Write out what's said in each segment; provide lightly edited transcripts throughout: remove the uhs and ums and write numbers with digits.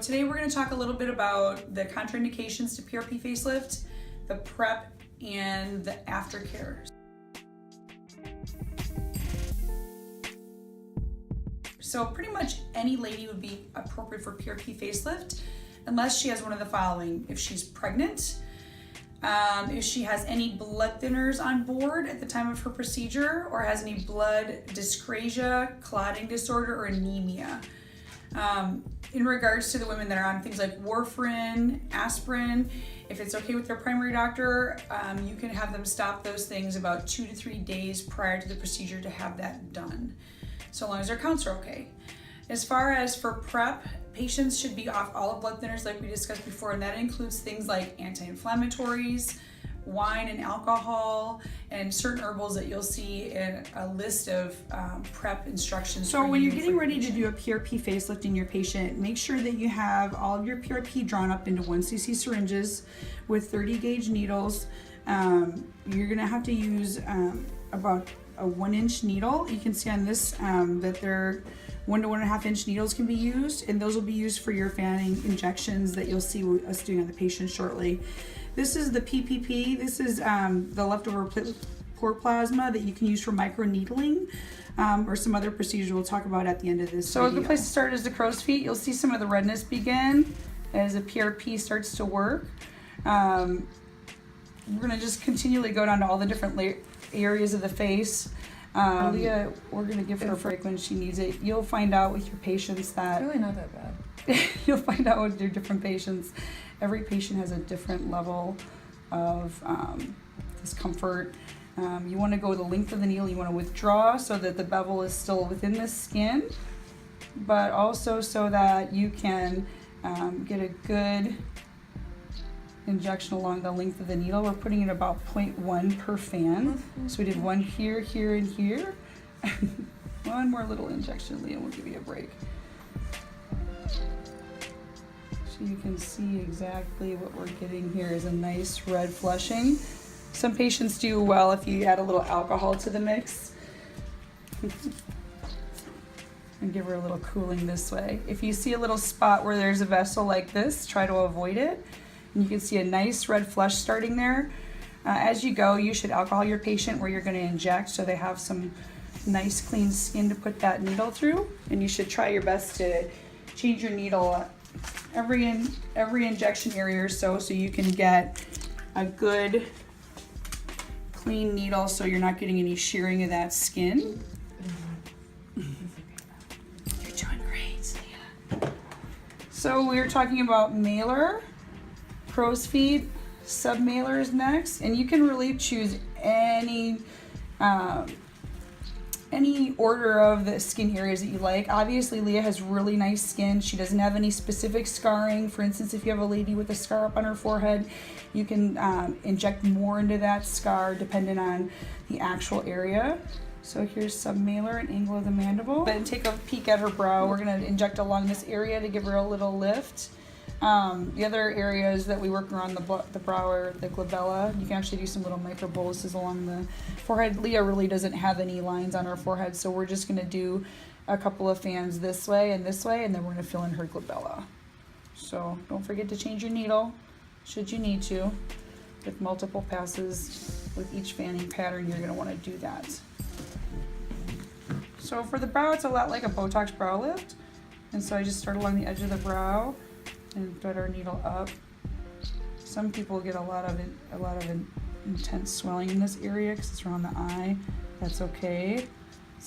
Today we're going to talk a little bit about the contraindications to PRP facelift, the prep, and the aftercare. So pretty much any lady would be appropriate for PRP facelift unless she has one of the following: if she's pregnant, if she has any blood thinners on board at the time of her procedure, or has any blood dyscrasia, clotting disorder, or anemia. In regards to the women that are on things like warfarin, aspirin, if it's okay with their primary doctor, you can have them stop those things about 2 to 3 days prior to the procedure to have that done, so long as their counts are okay. As far as for prep, patients should be off all of blood thinners like we discussed before, and that includes things like anti-inflammatories, wine and alcohol, and certain herbals that you'll see in a list of prep instructions. So when you're getting ready to do a PRP facelift in your patient, make sure that you have all of your PRP drawn up into 1 cc syringes with 30 gauge needles. You're gonna have to use about a 1-inch needle. You can see on this that they're 1 to 1.5 inch needles can be used, and those will be used for your fanning injections that you'll see us doing on the patient shortly. This is the PPP. This is the leftover platelet plasma that you can use for microneedling or some other procedures we'll talk about at the end of this video. So a good place to start is the crow's feet. You'll see some of the redness begin as the PRP starts to work. We're gonna just continually go down to all the different areas of the face. Leah, we're gonna give her a break when she needs it. You'll find out with your patients that It's really not that bad. you'll find out with your different patients. Every patient has a different level of discomfort. You want to go the length of the needle. You want to withdraw so that the bevel is still within the skin, but also so that you can get a good injection along the length of the needle. We're putting it about 0.1 per fan. So we did 1 here, here, and here. One more little injection, Leah, we'll give you a break. So you can see exactly what we're getting here is a nice red flushing. Some patients do well if you add a little alcohol to the mix. And give her a little cooling this way. If you see a little spot where there's a vessel like this, try to avoid it. And you can see a nice red flush starting there. As you go, you should alcohol your patient where you're going to inject so they have some nice clean skin to put that needle through. And you should try your best to change your needle every injection area or so you can get a good clean needle so you're not getting any shearing of that skin. You're doing great, Leah. So we were talking about malar, crow's feet, submalars next, and you can really choose any order of the skin areas that you like. Obviously, Leah has really nice skin. She doesn't have any specific scarring. For instance, if you have a lady with a scar up on her forehead, you can inject more into that scar depending on the actual area. So here's submalar and angle of the mandible. Then take a peek at her brow. We're gonna inject along this area to give her a little lift. The other areas that we work around the brow are the glabella. You can actually do some little microboluses along the forehead. Leah really doesn't have any lines on her forehead, so we're just going to do a couple of fans this way, and then we're going to fill in her glabella. So don't forget to change your needle, should you need to. With multiple passes, with each fanning pattern, you're going to want to do that. So for the brow, it's a lot like a Botox brow lift. And so I just start along the edge of the brow and thread our needle up. Some people get a lot of intense swelling in this area because it's around the eye. That's okay.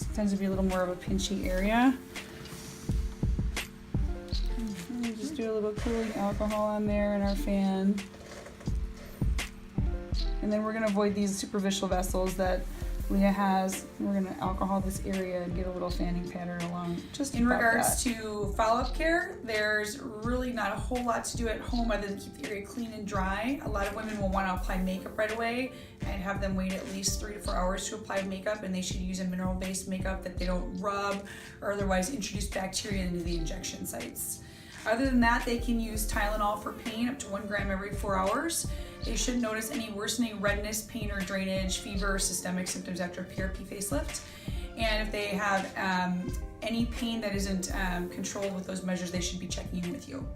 It tends to be a little more of a pinchy area. And just do a little cooling alcohol on there in our fan. And then we're going to avoid these superficial vessels that Leah has. We're going to alcohol this area and get a little fanning pattern along. Just in regards to follow-up care, there's really not a whole lot to do at home other than keep the area clean and dry. A lot of women will want to apply makeup right away and have them wait at least 3 to 4 hours to apply makeup, and they should use a mineral-based makeup that they don't rub or otherwise introduce bacteria into the injection sites. Other than that, they can use Tylenol for pain up to 1 gram every 4 hours. They shouldn't notice any worsening redness, pain, or drainage, fever, or systemic symptoms after a PRP facelift. And if they have any pain that isn't controlled with those measures, they should be checking in with you.